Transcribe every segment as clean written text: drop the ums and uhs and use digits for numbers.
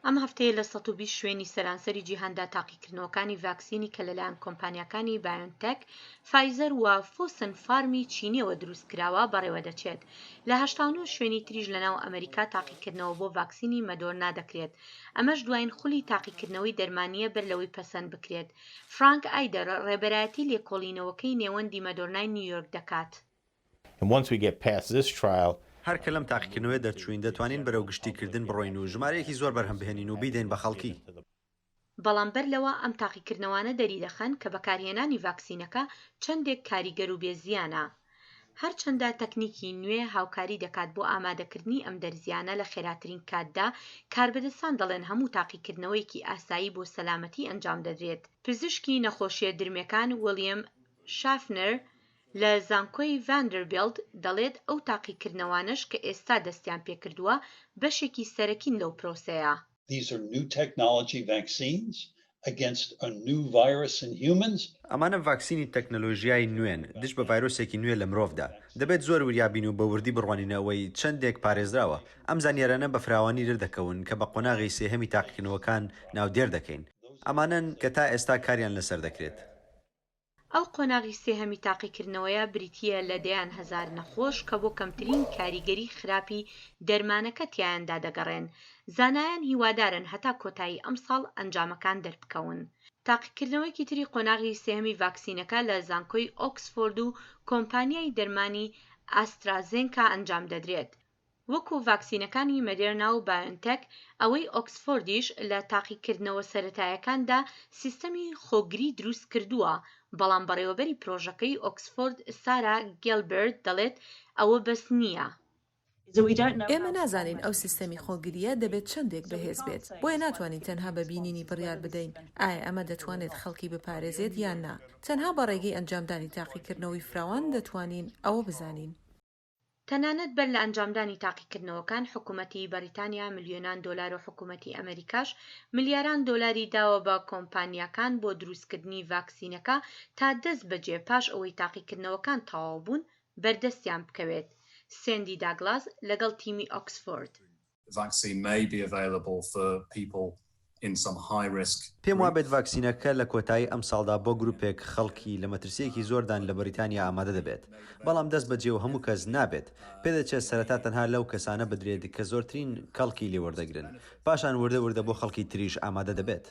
ئەم هەفتەیە لە 120 شوێنی سەرانسەری جیهاندا تاقیکردنەوەکانی ڤاکسینی کە لەلایەن کۆمپانیاکانی بایۆنتێک، فایزەر و فۆسن فارمی چینیەوە دروستکراوە بەڕێوە دەچێت. لە 89 شوێنی تریش لەناو ئەمریکا تاقیکردنەوە بۆ ڤاکسینی مەدۆرنا دەکرێت. ئەمەش دوایین خولی تاقیکردنەوەی دەرمانیە بەر لەوەی پەسەند بکرێت. فرانک ئایدەر ڕێبەرایەتی لێکۆڵینەوەکەی نێوەندی مەدۆرنای نیویۆرک دەکات. هەر کە لەم تاقیکردنەوەی دەرچوین دەتوانین بەرەو گشتیکردن بڕۆین و ژمارەیەکی زۆر بەرهەم بهێنین و بیدەین بە خەڵکی. بەڵام بەر لەوە ئەم تاقیکردنەوانە دەری دەخەن کە بەکارهێنانی ڤاکسینەکە چەندێک کاریگەر و بێزیانە. هەرچەندە تەکنیکی نوێ هاوکاری دەکات بۆ ئامادەکردنی ئەم دەرزیانە لە خێراترین کاتدا، کاربەدەستان دەڵێن هەموو تاقیکردنەوەیەکی ئاسایی بۆ سەلامەتی ئەنجام دەدرێت. پزیشکی نەخۆشیە درمەکان ویلیام شافنەر لە زانکۆی ڤاندەربیلت دەڵێت ئەو تاقیکردنەوانش کە ئێستا دەستیان پێکردووە بەشێکی سەرەکین لەو پرۆسەیە. These are new technology vaccines against a new virus in humans. ئەمانە ڤاکسینی تەکنەلۆژیای نوێن دش بە ڤایرۆسێکی نوێ لە مرۆڤدا. دەبێت زۆر وریابین و بە وردی بڕوانینەوەی چەندێک پارێزراوە. ئەم زانیارانە بە فراوانی دەردەکەون کە بە قۆناغی سێهەمی تاقیکردنەوەکان ناودێر دەکەین. ئەمانن کە تا ئێستا کاریان لەسەر دەکرێت. ئەو قۆناغی سێهەمی تاقیکردنەوەیە بریتیە لە دەیان هەزار نەخۆش کە بۆ کەمترین کاریگەری خراپی دەرمانەکە تیایاندا دەگەڕێن. زانایان هیوادارن هەتا کۆتایی ئەم ساڵ ئەنجامەکان دەربکەون. تاقیکردنەوەیەکی تری قۆناغی سێهەمی ڤاکسینەکە لە زانکۆی ئۆکسفۆرد و کۆمپانیای دەرمانی ئاسترازێنکا ئەنجام دەدرێت. وەکو ڤاکسینەکانی مەدێرنا و بایۆنتێک، ئەوەی ئۆکسفۆردیش لە تاقیکردنەوە سەرەتاییەکاندا سیستەمی خۆگری دروست کردووە، بەڵام بەڕێوەبەری پرۆژەکەی ئۆکسفۆرد سارا گیلبرت دەڵێت ئەوە بەس نییە. ئێمە نازانین ئەو سیستەمی خۆگریە دەبێت چەندێک بەهێز بێت، بۆیە ناتوانین تەنها بە بینینی بڕیار بدەین ئایا ئەمە دەتوانێت خەڵکی بپارێزێت یان نا. تەنها بە ڕێگەی ئەنجامدانی تاقیکردنەوەی فراوان دەتوانین ئەوە بزانین. تەنانەت بەر لە ئەنجامدانی تاقیکردنەوەکان، حکوومەتی بەریتانیا ملیۆنان دۆلار و حکوومەتی ئەمریکاش ملیاران دۆلاری داوە بە کۆمپانیاکان بۆ دروستکردنی ڤاکسینەکە تا دەست بەجێ پاش ئەوەی تاقیکردنەوەکان تەواو بوون بەردەستیان بکەوێت. سێندی داگلاس لەگەڵ تیمی ئۆکسفۆرد. پێم وابێت ڤاکسینەکە لە کۆتایی ئەم ساڵدا بۆ گروپێک خەڵکی لە مەترسیەکی زۆردان لە بەریتانیا ئامادە دەبێت، بەڵام دەست بەجێ و هەموو کەس نابێت. پێدەچێت سەرەتا تەنها لەو کەسانە بدرێت کە زۆرترین کەڵکی لێوەردەگرن، پاشان وردە بۆ خەڵکی تریش ئامادە دەبێت.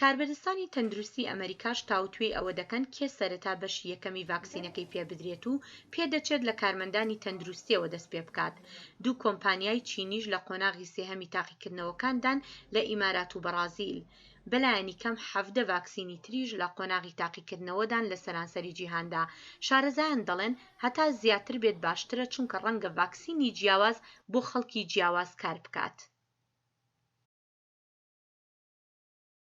کاربەدەستانی تەندروستی ئەمریکاش تاوتوێ ئەوە دەکەن کێ سەرەتا بەشی یەکەمی ڤاکسینەکەی پێ بدرێت و پێدەچێت لە کارمەندانی تەندروستیەوە دەست پێ بکات. دوو کۆمپانیای چینیش لە قۆناغی سێهەمی تاقیکردنەوەکاندان لە ئیمارات و بەرازیل. بەلایەنی کەم 17 ڤاکسینی تریش لە قۆناغی تاقیکردنەوەدان لە سەرانسەری جیهاندا. شارەزایان دەڵێن هەتا زیاتر بێت باشترە، چونکە ڕەنگە ڤاکسینی جیاواز بۆ خەڵکی جیاواز کار بکات.